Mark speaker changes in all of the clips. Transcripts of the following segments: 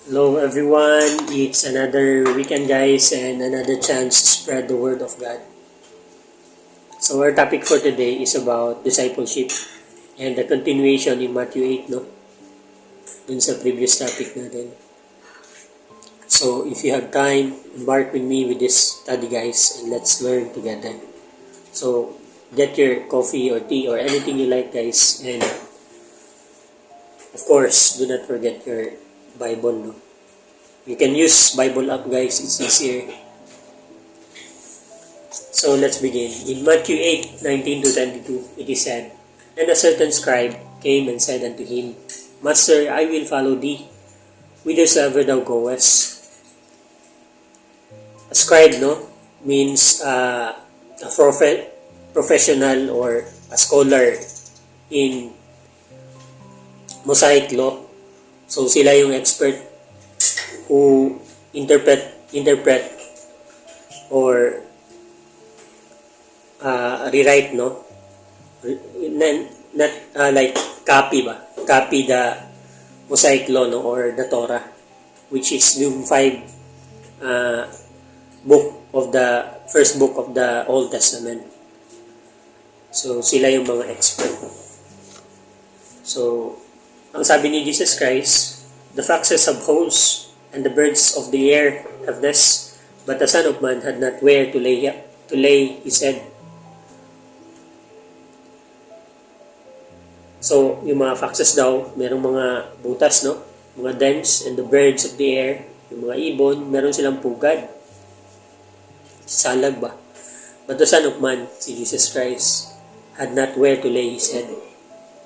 Speaker 1: Hello everyone, it's another weekend guys and another chance to spread the word of God. So our topic for today is about discipleship and the continuation in Matthew 8, no? Dun sa previous topic natin. So if you have time, embark with me with this study guys and let's learn together. So get your coffee or tea or anything you like guys, and of course do not forget your Bible, no? You can use Bible app guys, it's easier. So let's begin. In Matthew 8:19 to 22, it is said, "And a certain scribe came and said unto him, Master, I will follow thee, whithersoever thou goest." A scribe, no, means a professional or a scholar in Mosaic law. So sila yung expert who interpret or rewrite, no? Not like copy the Mosaic law, no, or the Torah, which is yung first book of the Old Testament. So sila yung mga expert. So ang sabi ni Jesus Christ, "The foxes have holes, and the birds of the air have nests, but the Son of Man had not where to lay his head." So, yung mga foxes daw, merong mga butas, no? Mga dens, and the birds of the air, yung mga ibon, meron silang pugad. Salag ba? But the Son of Man, si Jesus Christ, had not where to lay his head.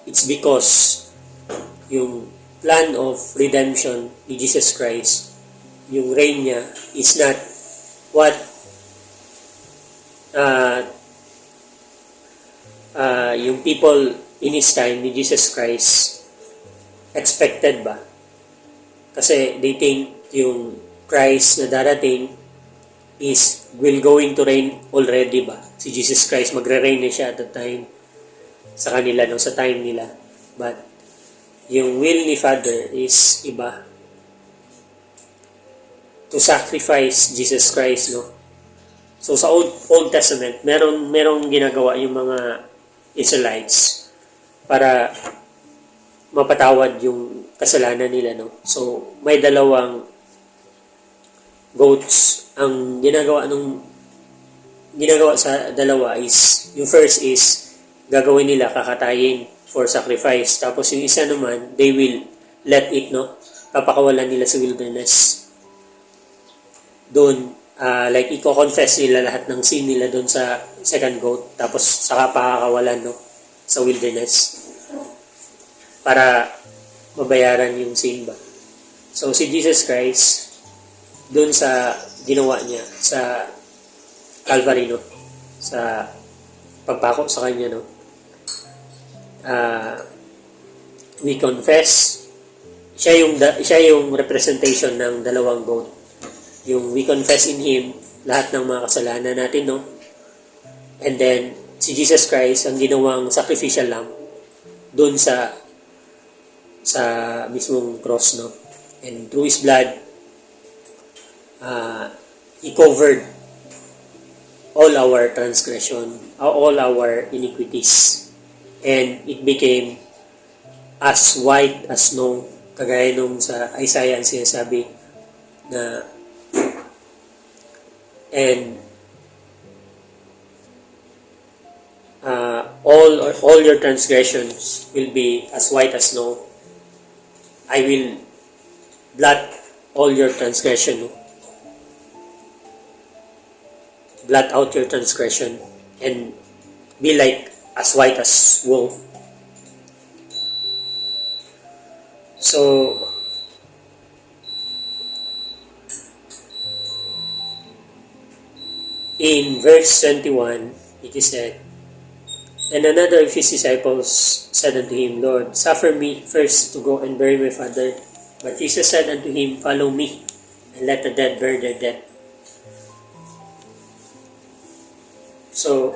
Speaker 1: It's because yung plan of redemption ni Jesus Christ, yung reign niya is not what yung people in his time ni Jesus Christ expected ba? Kasi they think yung Christ na darating will going to reign already ba? Si Jesus Christ magre-reign na siya at the time sa kanila, no, sa time nila. But yung will ni Father is iba. To sacrifice Jesus Christ, no? So sa Old Testament, merong ginagawa yung mga Israelites para mapatawad yung kasalanan nila, no? So may dalawang goats. Ang ginagawa sa dalawa is, yung first is gagawin nila, kakatayin for sacrifice. Tapos yung isa naman, they will let it, no? Papakawalan nila sa wilderness. Doon, like i-confess nila lahat ng sin nila doon sa second goat. Tapos saka pakakawalan, no? Sa wilderness. Para mabayaran yung sin ba. So si Jesus Christ, doon sa ginawa niya sa Calvary, no? Sa pagpako sa kanya, no? We confess, siya yung representation ng dalawang goat. Yung we confess in Him lahat ng mga kasalanan natin, no? And then si Jesus Christ ang ginawang sacrificial lamb doon sa mismong cross, no? And through His blood, He covered all our transgression, all our iniquities. And it became as white as snow, kagaya nung sa Isaiah ang sinasabi na and all your transgressions will be as white as snow. I will blot all your transgression, blot out your transgression and be like as white as wool. So in verse 21, it is said, "And another of his disciples said unto him, Lord, suffer me first to go and bury my father. But Jesus said unto him, Follow me, and let the dead bury their dead." So,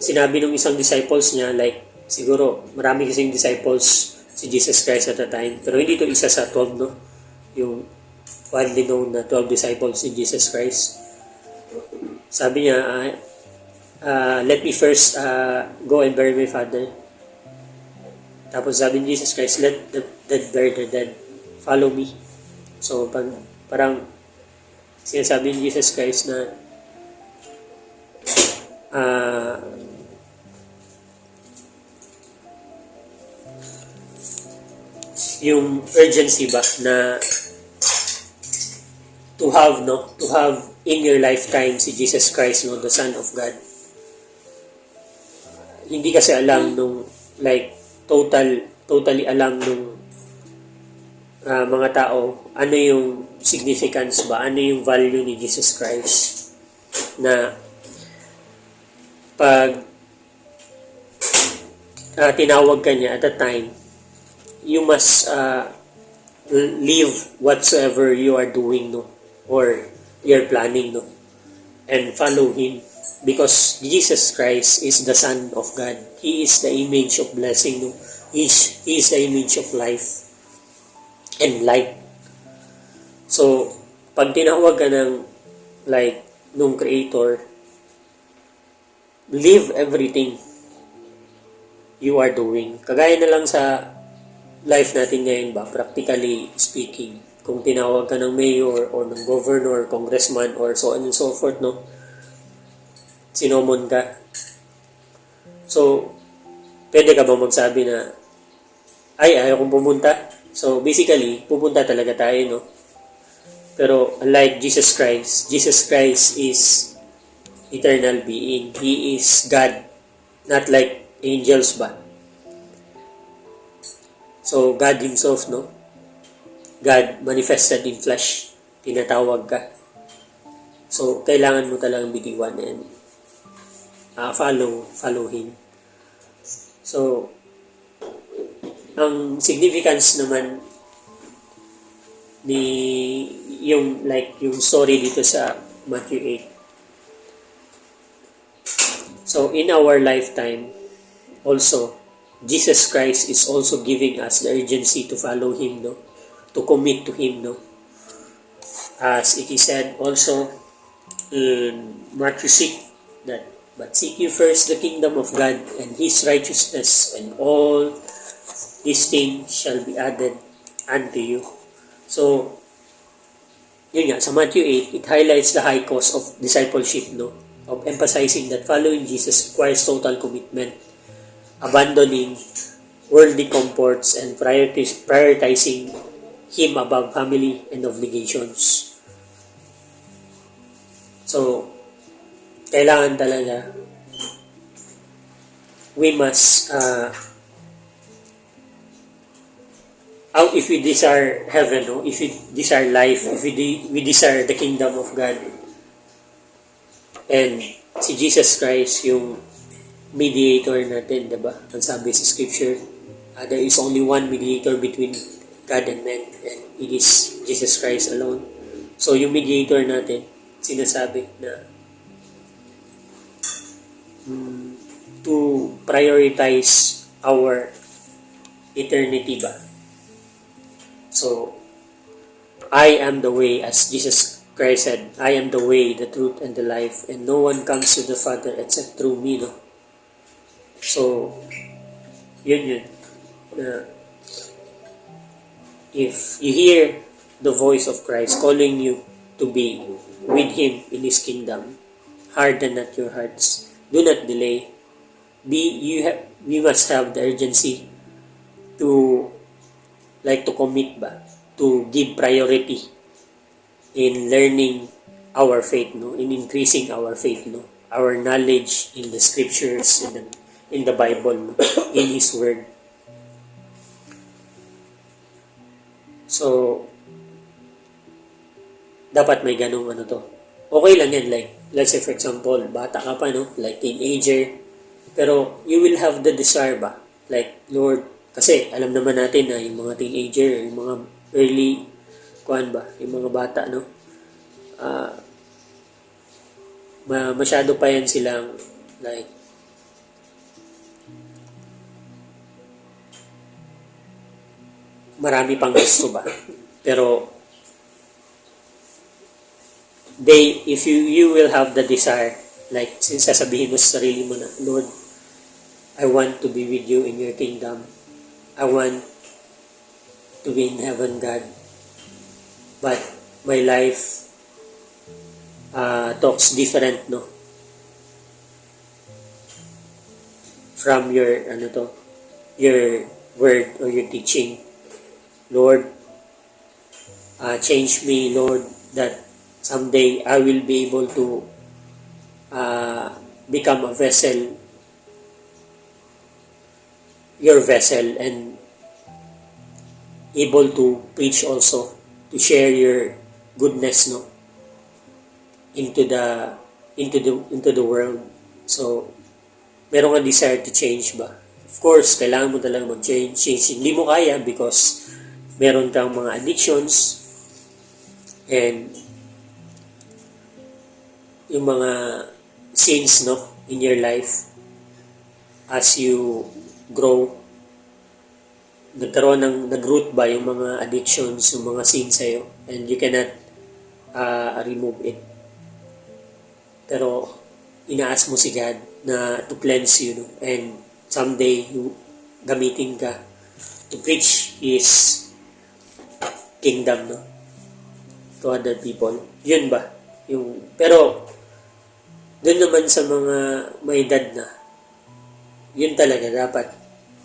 Speaker 1: sinabi ng isang disciples niya, like, siguro, marami kasing disciples si Jesus Christ at the time. Pero hindi to isa sa 12, no? Yung widely known na 12 disciples ni Jesus Christ. Sabi niya, let me first go and bury my father. Tapos sabi ni Jesus Christ, let the dead bury their dead. Follow me. So, parang sinasabi ni Jesus Christ na yung urgency ba na to have in your lifetime si Jesus Christ, no, the Son of God. Hindi kasi alam nung like totally alam nung mga tao ano yung significance ba, ano yung value ni Jesus Christ, na pag tinawag ka niya at the time, you must leave whatsoever you are doing, no, or you're planning, no, and follow Him, because Jesus Christ is the Son of God. He is the image of blessing, no. He is the image of life and light. So, pag tinawag ka ng like nung Creator, leave everything you are doing. Kagaya na lang sa life natin ngayon ba, practically speaking, kung tinawag ka ng mayor or ng governor, congressman, or so on and so forth, no, sinomon ka. So, pwede ka ba magsabi na, ayaw kong pumunta? So, basically, pupunta talaga tayo, no? Pero, unlike Jesus Christ is eternal being. He is God, not like angels ba? So, God Himself, no? God manifested in flesh. Tinatawag ka. So, kailangan mo talagang bitiwan and follow Him. So, ang significance naman ni yung story dito sa Matthew 8. So, in our lifetime, also, Jesus Christ is also giving us the urgency to follow Him, no? To commit to Him, no? As it is said also in Matthew 6, that, but seek you first the kingdom of God and His righteousness, and all these things shall be added unto you. So, yun nga, sa Matthew 8, it highlights the high cost of discipleship, no? Of emphasizing that following Jesus requires total commitment, abandoning worldly comforts, and prioritizing Him above family and obligations. So, kailangan talaga we must if we desire heaven, no? If we desire life, if we desire the kingdom of God, and si Jesus Christ yung mediator natin, diba? Ang sabi sa scripture, there is only one mediator between God and man, and it is Jesus Christ alone. So, yung mediator natin, sinasabi na to prioritize our eternity ba? So, I am the way, as Jesus Christ said, I am the way, the truth, and the life, and no one comes to the Father except through me, no? So, yun. If you hear the voice of Christ calling you to be with Him in His kingdom, harden not your hearts. Do not delay. We must have the urgency to commit ba, to give priority in learning our faith, no, in increasing our faith, no, our knowledge in the scriptures, in the Bible, no, in His word. So, dapat may ganung okay lang yan, like, let's say for example, bata ka pa, no, like teenager, pero you will have the desire ba, like, Lord, kasi alam naman natin na yung mga teenager, yung mga early, yung mga bata, no, masyado pa yan silang, like, marami pang gusto ba. Pero if you will have the desire, like sasabihin mo sa sarili mo na, Lord, I want to be with you in your kingdom. I want to be in heaven, God. But my life talks different, no? From your your word or your teaching. Lord, change me, Lord, that someday I will be able to become a vessel, your vessel, and able to preach also, to share your goodness, no, into the world. So meron kang desire to change ba? Of course, kailangan mo talaga mag-change. Hindi mo kaya because meron kang mga addictions and yung mga sins, no, in your life. As you grow, nag-root ba yung mga addictions, yung mga sins sa'yo, and you cannot remove it. Pero inaas mo si God na to cleanse you, no? And someday gamitin ka to preach His kingdom, no, to other people. Yun ba? Pero doon naman sa mga may edad na, yun talaga dapat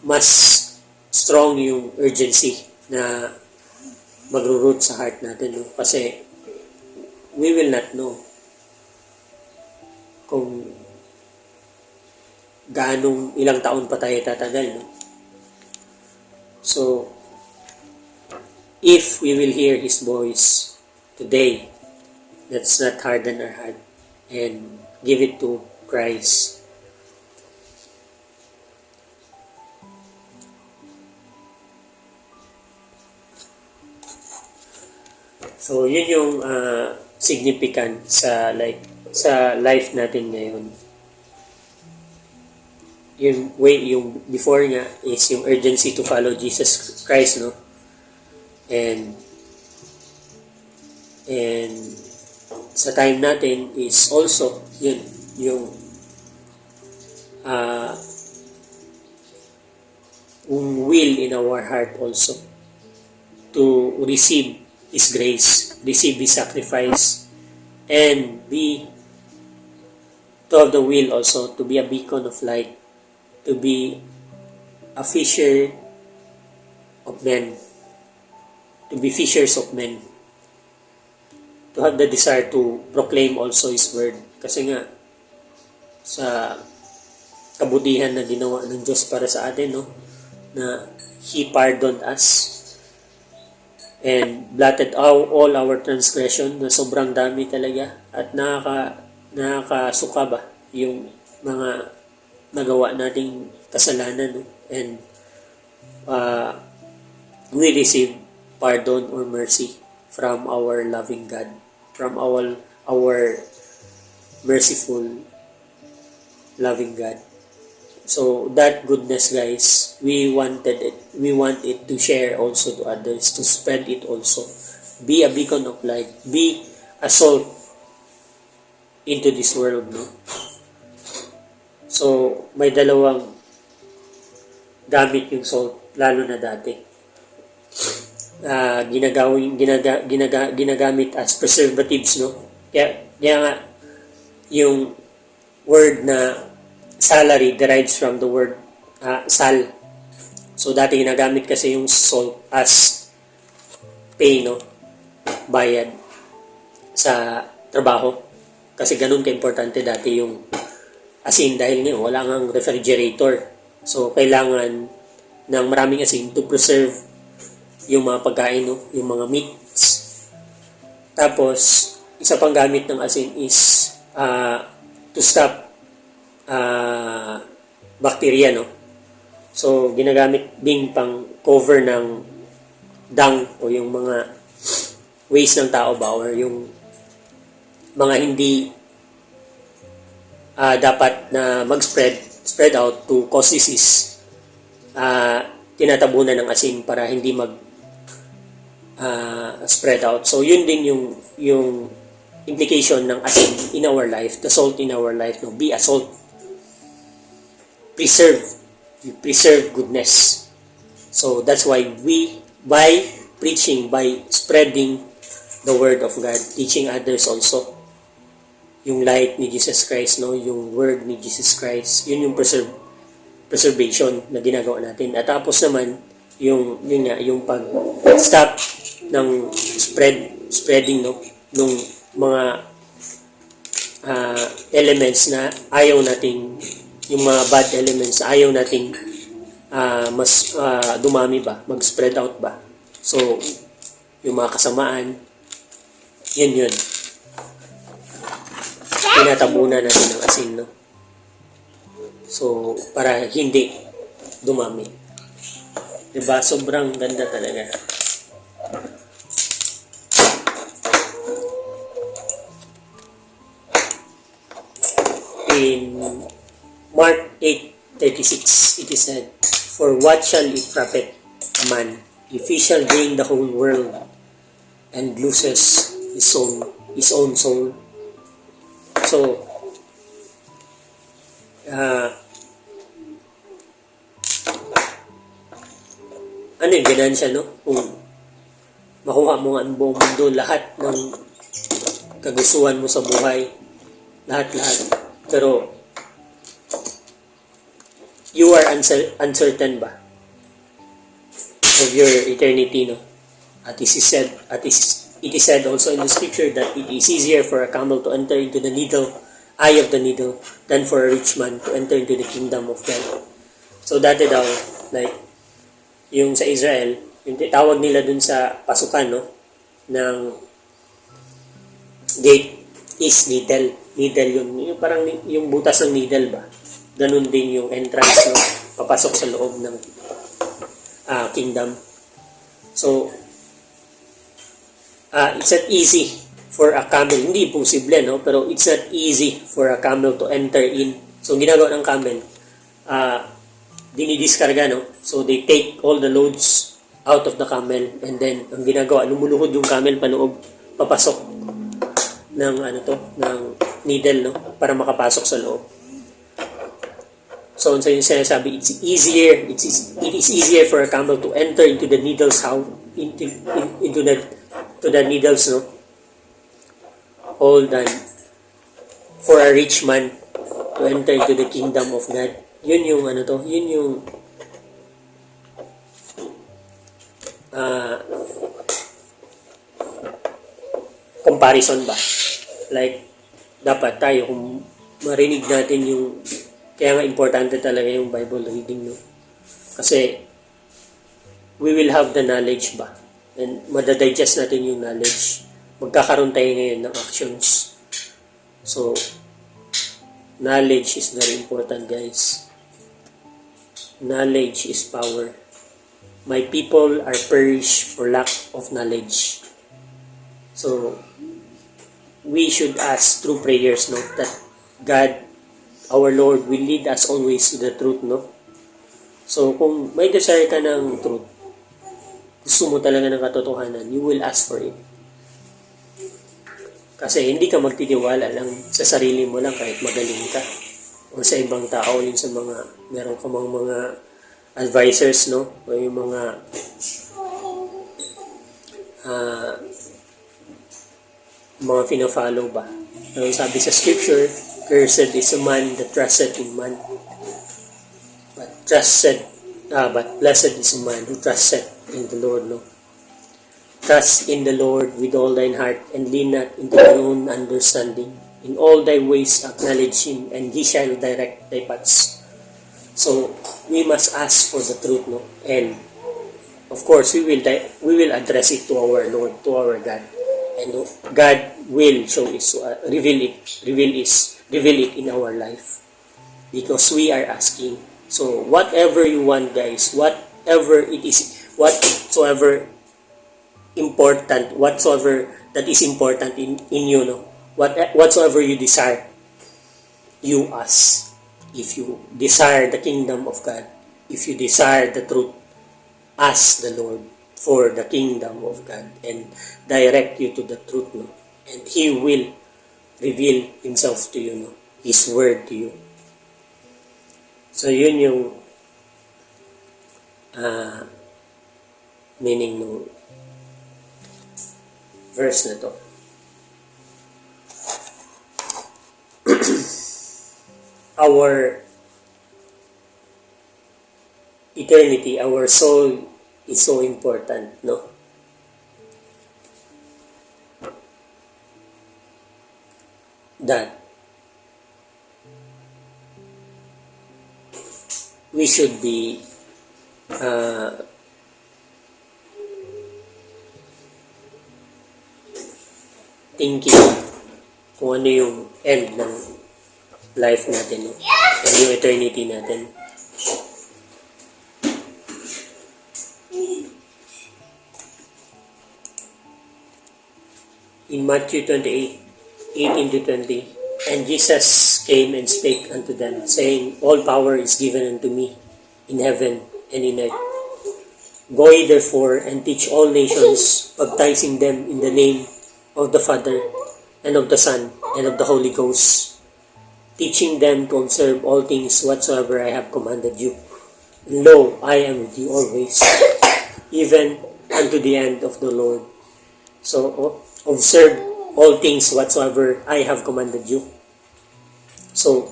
Speaker 1: mas strong yung urgency na magro-root sa heart natin, no? Kasi we will not know kung ilang taon pa tayo tatagal, no? So if we will hear His voice today, let's not harden our heart and give it to Christ. So yun yung significant sa life natin ngayon. Yung before nga is yung urgency to follow Jesus Christ, no? And sa time natin is also yun yung will in our heart also to receive His grace, receive His sacrifice, and to have the will also to be a beacon of light, to be a fisher of men, to be fishers of men, to have the desire to proclaim also His word. Kasi nga, sa kabutihan na ginawa ng Diyos para sa atin, no, na He pardoned us and blotted out all our transgression, na sobrang dami talaga, at nakakasuka ba yung mga nagawa nating kasalanan, no? And we receive pardon or mercy from our loving God, from our merciful loving God. So that goodness, guys, we want it to share also to others, to spread it also. Be a beacon of light, be a salt into this world, no? So may dalawang gamit yung salt, lalo na dati. Ginagamit as preservatives, no? Kaya nga yung word na salary derives from the word sal. So dati ginagamit kasi yung salt as pay, no? Bayad sa trabaho. Kasi ganun ka-importante dati yung asin, dahil nga wala ngang refrigerator. So kailangan ng maraming asin to preserve yung mga pagkain, no? Yung mga meats. Tapos isa pang gamit ng asin is to stop bacteria, no? So ginagamit ding pang cover ng dung o yung mga waste ng tao ba, or yung mga hindi dapat na spread out to cause disease. Tinatabunan ng asin para hindi spread out. So yun din yung implication ng asin in our life, the salt in our life. No? Be a salt. Preserve goodness. So that's why we, by preaching, by spreading the word of God, teaching others also, yung light ni Jesus Christ, no, yung word ni Jesus Christ, yun yung preservation na ginagawa natin. At tapos naman yung pag-stop ng spreading, no, nung mga elements na ayaw nating, yung mga bad elements ayaw nating mas dumami ba, mag-spread out ba. So yung mga kasamaan, yun tinatabunan natin ng asin, no? So para hindi dumami, diba? Sobrang ganda talaga. In Mark 8:36, it is said, "For what shall it profit a man if he shall gain the whole world and loses his own soul?" So, ano yung ganansya, no? Kung makuha mo ang buong mundo, lahat ng kagustuhan mo sa buhay, lahat. Pero, you are uncertain ba of your eternity, no? It is said also in the scripture that it is easier for a camel to enter into the eye of the needle than for a rich man to enter into the kingdom of God. So dati daw, like yung sa Israel, yung tawag nila dun sa pasukan, no, ng gate is needle yun. Yung parang yung butas ng needle ba? Ganun din yung entrance, no, papasok sa loob ng kingdom. So it's not easy for a camel, hindi imposible, no, pero it's not easy for a camel to enter in. So ginagawa ng camel, dinidiskarga, no, so they take all the loads out of the camel, and then ang ginagawa, lumuluhod yung camel paloob, papasok ng ng needle, no, para makapasok sa loob. So yung sinasabi, it is easier for a camel to enter into the needle's house, into the needles, no, all than for a rich man to enter into the kingdom of God. Yun yung yun yung comparison ba? Like, dapat tayo, kung marinig natin yung, kaya nga importante talaga yung Bible reading, no? Kasi, we will have the knowledge ba? And madadigest natin yung knowledge. Magkakaroon tayo ngayon ng actions. So, knowledge is very important, guys. Knowledge is power. My people are perished for lack of knowledge. So, we should ask through prayers, no, that God, our Lord, will lead us always to the truth, no? So, kung may desire ka ng truth, gusto mo talaga ng katotohanan, you will ask for it. Kasi hindi ka magtitiwala lang sa sarili mo lang kahit magaling ka. O sa ibang tao, yun sa meron ka mga advisors, no? O yung mga fina-follow ba. Pero sabi sa scripture, cursed is a man that trusted in man. But blessed is a man who trusted in the Lord, no? Trust in the Lord with all thine heart, and lean not into thine own understanding. In all thy ways acknowledge him, and he shall direct thy paths. So, we must ask for the truth, no? And, of course, we will address it to our Lord, to our God. And God will show it, reveal it in our life. Because we are asking. So, whatever you want, guys, whatsoever that is important in you, no? Whatsoever you desire, you ask. If you desire the kingdom of God, if you desire the truth, ask the Lord for the kingdom of God and direct you to the truth, no? And He will reveal Himself to you, no? His word to you. So yun yung meaning ng verse na to. Our eternity, our soul is so important, no? That we should be thinking kung ano yung end ng life natin, no? Ano yung eternity natin. In Matthew 28:18-20, and Jesus came and spake unto them, saying, All power is given unto me in heaven and in earth. Go ye therefore and teach all nations, baptizing them in the name of the Father, and of the Son, and of the Holy Ghost, teaching them to observe all things whatsoever I have commanded you. And lo, I am with you always, even unto the end of the Lord. So, observe all things whatsoever I have commanded you. So,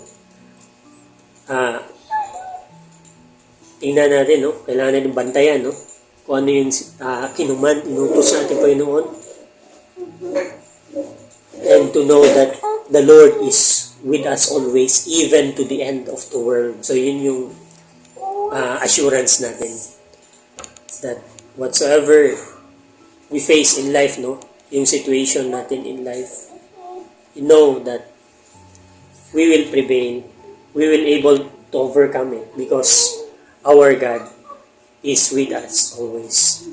Speaker 1: tingnan natin, no? Kailangan natin bantayan, no? Kung ano yung inutos natin Panginoon. And to know that the Lord is with us always, even to the end of the world. So, yun yung assurance natin. That whatsoever we face in life, no? Yung situation natin in life, you know that we will prevail. We will able to overcome it because our God is with us always.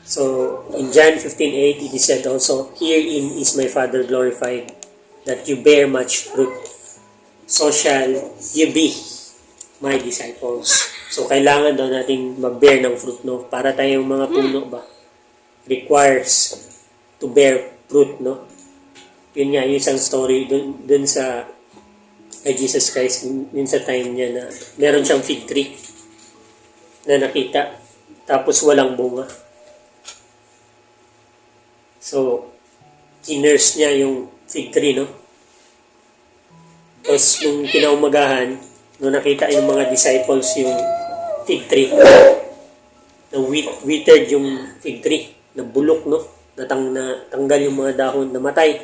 Speaker 1: So, in John 15:8, it is said also, Herein is my Father glorified, that you bear much fruit. So shall you be my disciples. So, kailangan daw nating mag-bear ng fruit, no? Para tayong mga puno ba? Requires to bear fruit, no? Yun nga, yung isang story dun sa kay Jesus Christ, yun sa time niya na meron siyang fig tree na nakita, tapos walang bunga. So, kinurse niya yung fig tree, no? Tapos, nung kinaumagahan, nung nakita yung mga disciples yung fig tree, na withered yung fig tree, na bulok, no? Natanggal yung mga dahon, namatay.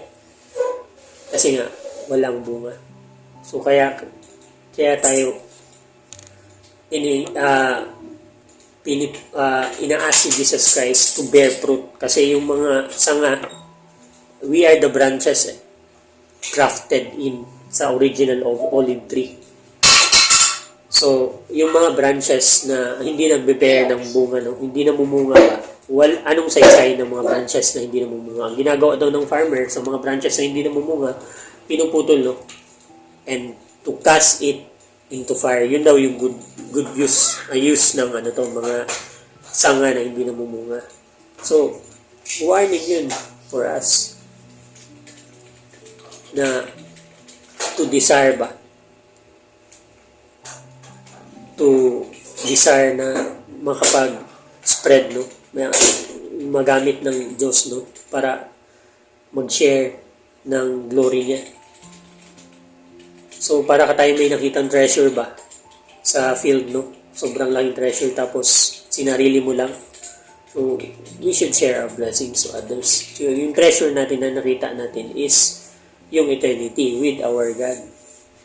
Speaker 1: Kasi nga, walang bunga. So, kaya tayo ina-ask si Jesus Christ to bear fruit. Kasi yung mga sanga, we are the branches grafted in sa original of olive tree. So, yung mga branches na hindi nagbe-bear ng bunga, no? Hindi namumunga ba? Anong saysay ng mga branches na hindi namumunga? Ang ginagawa daw ng farmer sa mga branches na hindi namumunga, pinuputol, no? And to cast it into fire. Yun daw yung good use ng mga sanga na hindi namumunga. So, warning yun for us na to desire ba? To desire na makapag-spread, no? Magamit ng Diyos, no? Para mag-share ng glory niya. So, para ka tayo may nakitang treasure ba sa field, no? Sobrang laking treasure, tapos sinarili mo lang. So, we should share our blessings to others. So, yung treasure natin na nakita natin is yung eternity with our God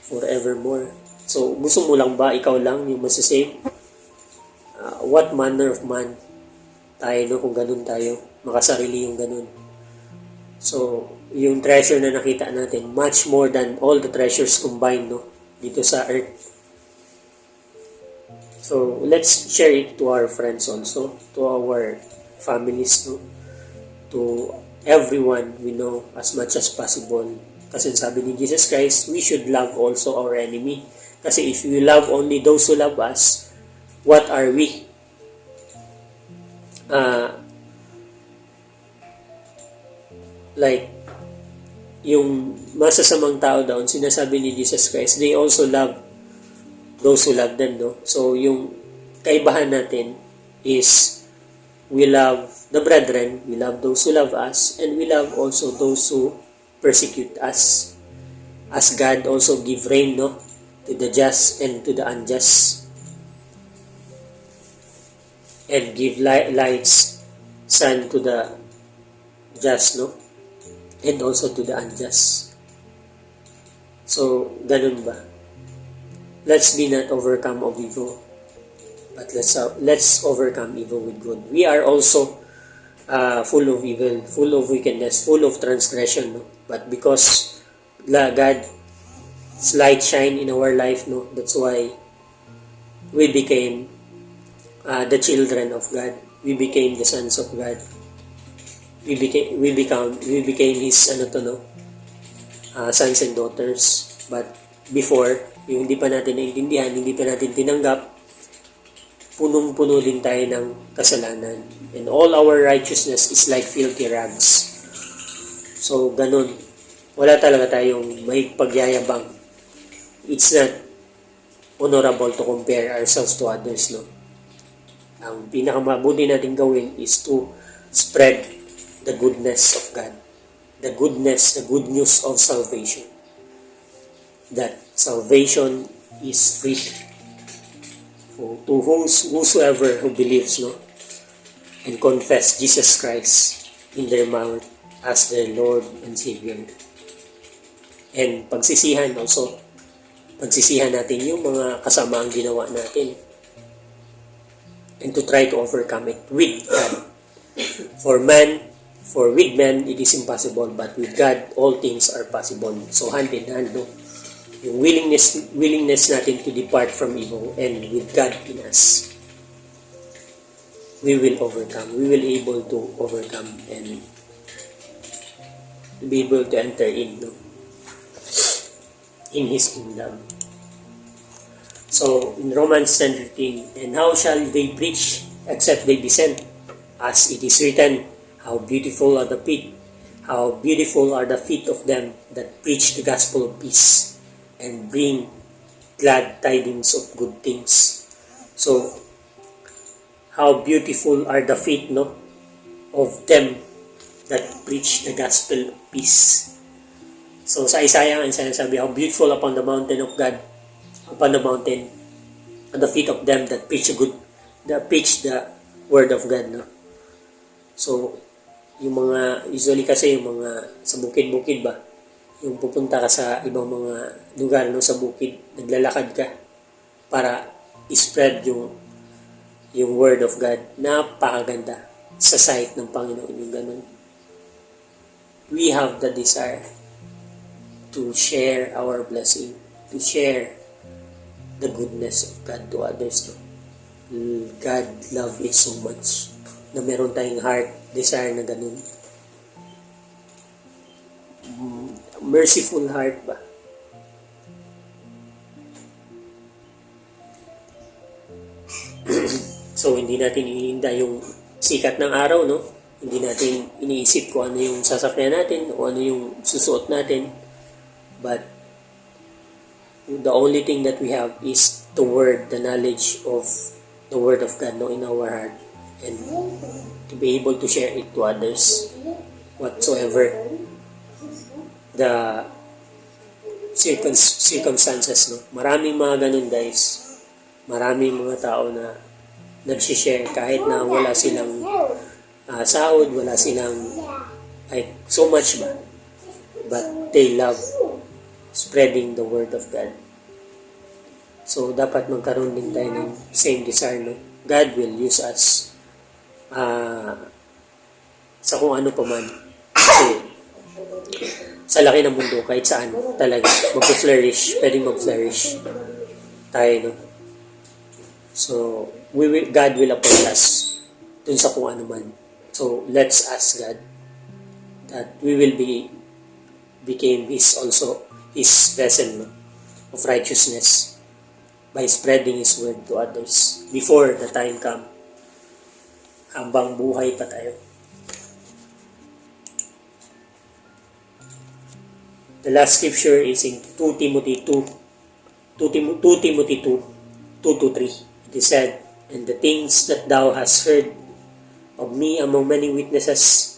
Speaker 1: forevermore. So, gusto mo lang ba, ikaw lang yung masasave? What manner of man tayo, no? Kung ganun tayo, makasarili yung ganun. So, yung treasure na nakita natin, much more than all the treasures combined, no? Dito sa earth. So, let's share it to our friends also, to our families, no? To everyone we know as much as possible. Kasi sabi ni Jesus Christ, we should love also our enemy. Kasi if we love only those who love us, what are we? Like, yung masasamang tao daw, sinasabi ni Jesus Christ, they also love those who love them, no? So, yung kaibahan natin is we love the brethren, we love those who love us, and we love also those who persecute us. As God also give rain, no? To the just and to the unjust. And give lights, sun to the just, no? And also to the unjust. So, ganun ba? Let's be not overcome of evil, but let's overcome evil with good. We are also full of evil, full of wickedness, full of transgression, no? But because God's light shine in our life, no? That's why we became the children of God. We became the sons of God. We became His sons and daughters. But before, yung hindi pa natin naintindihan, hindi pa natin tinanggap, punong-puno din tayo ng kasalanan. And all our righteousness is like filthy rags. So, ganun. Wala talaga tayong may pagyayabang. It's not honorable to compare ourselves to others, no? Ang pinakamabuti natin gawin is to spread the goodness of God. The goodness, the good news of salvation. That salvation is free to whosoever who believes, no? And confess Jesus Christ in their mouth as their Lord and Savior. And pagsisihan also. Pagsisihan natin yung mga kasamaang ginawa natin. And to try to overcome it with God. For with man, it is impossible, but with God, all things are possible. So hand in hand, no? Yung willingness natin to depart from evil, and with God in us, we will overcome. We will able to overcome and be able to enter in, no? In His kingdom. So, in Romans 10:15, and how shall they preach except they be sent? As it is written, how beautiful are the feet of them that preach the gospel of peace and bring glad tidings of good things. So, how beautiful are the feet, no, of them that preach the gospel of peace. So, sa Isaiah, ang sinasabi, how beautiful upon the mountain of God, upon the mountain, at the feet of them that preach the word of God, no? So, yung mga, usually kasi yung mga sa bukid-bukid ba, yung pupunta ka sa ibang mga lugar, no, sa bukid, naglalakad ka para spread yung word of God. Napakaganda sa sight ng Panginoon yung ganun. We have the desire to share our blessing, to share the goodness of God to others. God love it so much na meron tayong heart desire na ganun. Merciful heart ba? So, hindi natin iniinda yung sikat ng araw, no? Hindi natin iniisip kung ano yung sasakyan natin o ano yung susuot natin. But the only thing that we have is the word, the knowledge of the word of God, no, in our heart, and to be able to share it to others whatsoever the circumstances, no. Maraming mga ganun, guys. Maraming mga tao na nagsishare kahit na wala silang sahod, wala silang like so much ba, but they love spreading the word of God. So, dapat magkaroon din tayo ng same desire, no? God will use us sa kung ano pa man. Kasi, sa laki ng mundo, kahit saan talaga, mag-flourish, pwedeng mag-flourish tayo, no? So, God will appoint us dun sa kung ano man. So, let's ask God that we will became His vessel, no, of righteousness. by spreading His word to others before the time come, habang buhay pa tayo. The last scripture is in 2 Timothy 2 Timothy 2 2-3. It is said, "And the things that thou hast heard of me among many witnesses,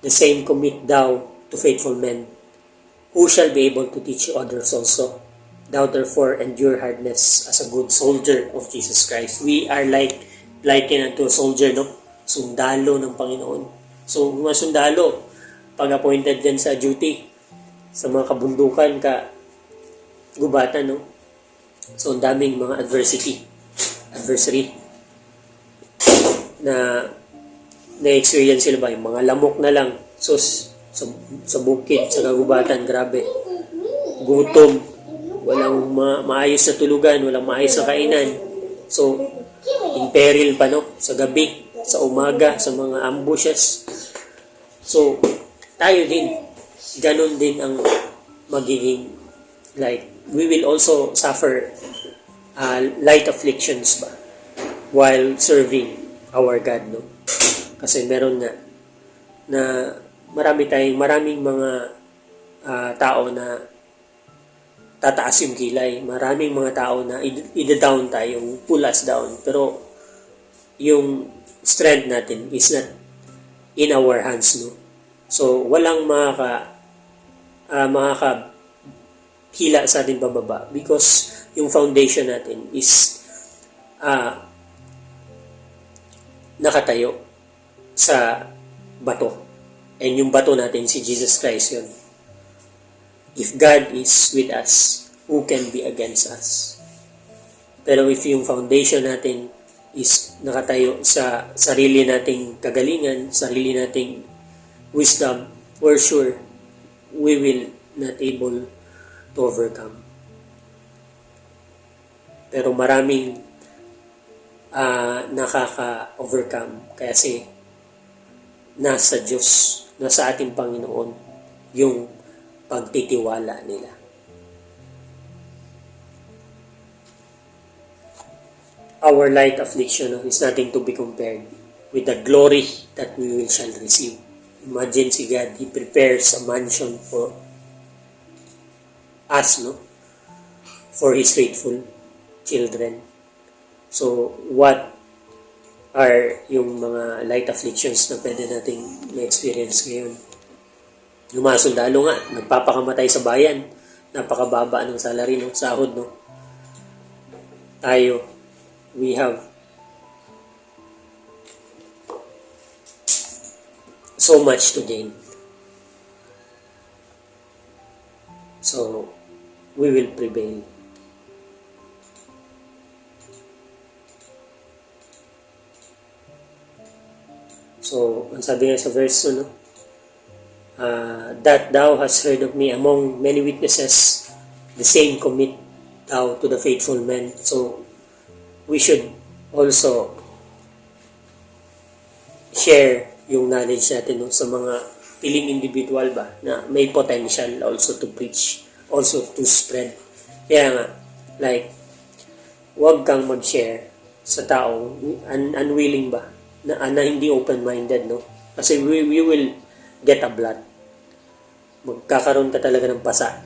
Speaker 1: the same commit thou to faithful men, who shall be able to teach others also. Thou therefore endure hardness as a good soldier of Jesus Christ." We are likened unto a soldier, no? Sundalo ng Panginoon. So, mga sundalo, pag appointed din sa duty, sa mga kabundukan, gubatan, no? So, ang daming mga adversary na na-experience sila ba? Yung mga lamok na lang. So, sa bukid, sa kagubatan, grabe. Gutom, walang maayos na tulugan, walang maayos na kainan. So, in peril pa, no? Sa gabi, sa umaga, sa mga ambushes. So, tayo din, ganun din ang magiging, like, we will also suffer light afflictions ba while serving our God, no? Kasi meron na maraming mga tao na tataas yung kilay. Maraming mga tao na ida-down tayo, pull us down. Pero yung strength natin is not in our hands, no? So, walang makakahila sa atin pababa because yung foundation natin is nakatayo sa bato. And yung bato natin, si Jesus Christ yun. If God is with us, who can be against us? Pero if yung foundation natin is nakatayo sa sarili nating kagalingan, sarili nating wisdom, we're sure we will not able to overcome. Pero maraming nakaka-overcome kasi nasa Diyos, nasa ating Panginoon yung pagtitiwala nila. Our light affliction is nothing to be compared with the glory that we shall receive. Imagine si God, He prepares a mansion for us, no? For His faithful children. So, what are yung mga light afflictions na pwede nating ma-experience ngayon? Yung mga sundalo nga, nagpapakamatay sa bayan, napakababa ng salary, no? Sahod, no? Tayo, we have so much to gain. So, we will prevail. So, ang sabi nga sa verse, no? That thou hast heard of me among many witnesses, the same commit thou to the faithful men. So, we should also share yung knowledge natin, no, sa mga piling individual ba na may potential also to preach, also to spread. Kaya nga, like, wag kang mag-share sa taong unwilling ba na hindi open-minded, no? Kasi we will get a blood. Magkakaroon ka talaga ng pasa.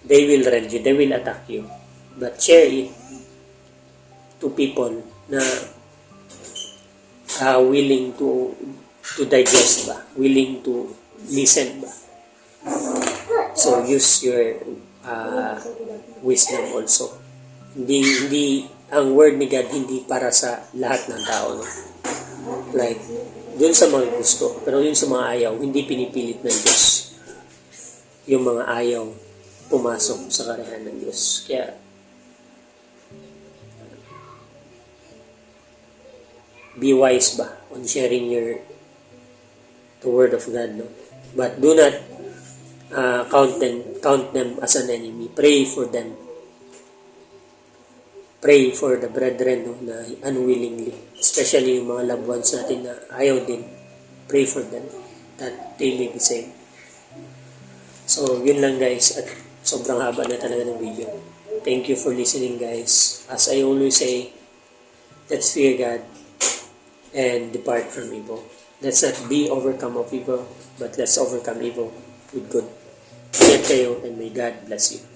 Speaker 1: They will rend you, they will attack you. But share it to people na willing to digest ba, willing to listen ba. So use your wisdom also. Hindi ang word ni God hindi para sa lahat ng tao, no? Like dun sa mga gusto, pero yun sa mga ayaw, hindi pinipilit ng Diyos yung mga ayaw pumasok sa karahan ng Diyos. Kaya be wise ba on sharing the word of God, no? But do not count them as an enemy. Pray for them. Pray for the brethren, no, na unwillingly, especially yung mga loved ones natin na ayaw din. Pray for them that they may be saved. So, yun lang guys, at sobrang haba na talaga ng video. thank you for listening, guys. As I always say, let's fear God and depart from evil. Let's not be overcome of evil, but let's overcome evil with good. Ingat kayo, and may God bless you.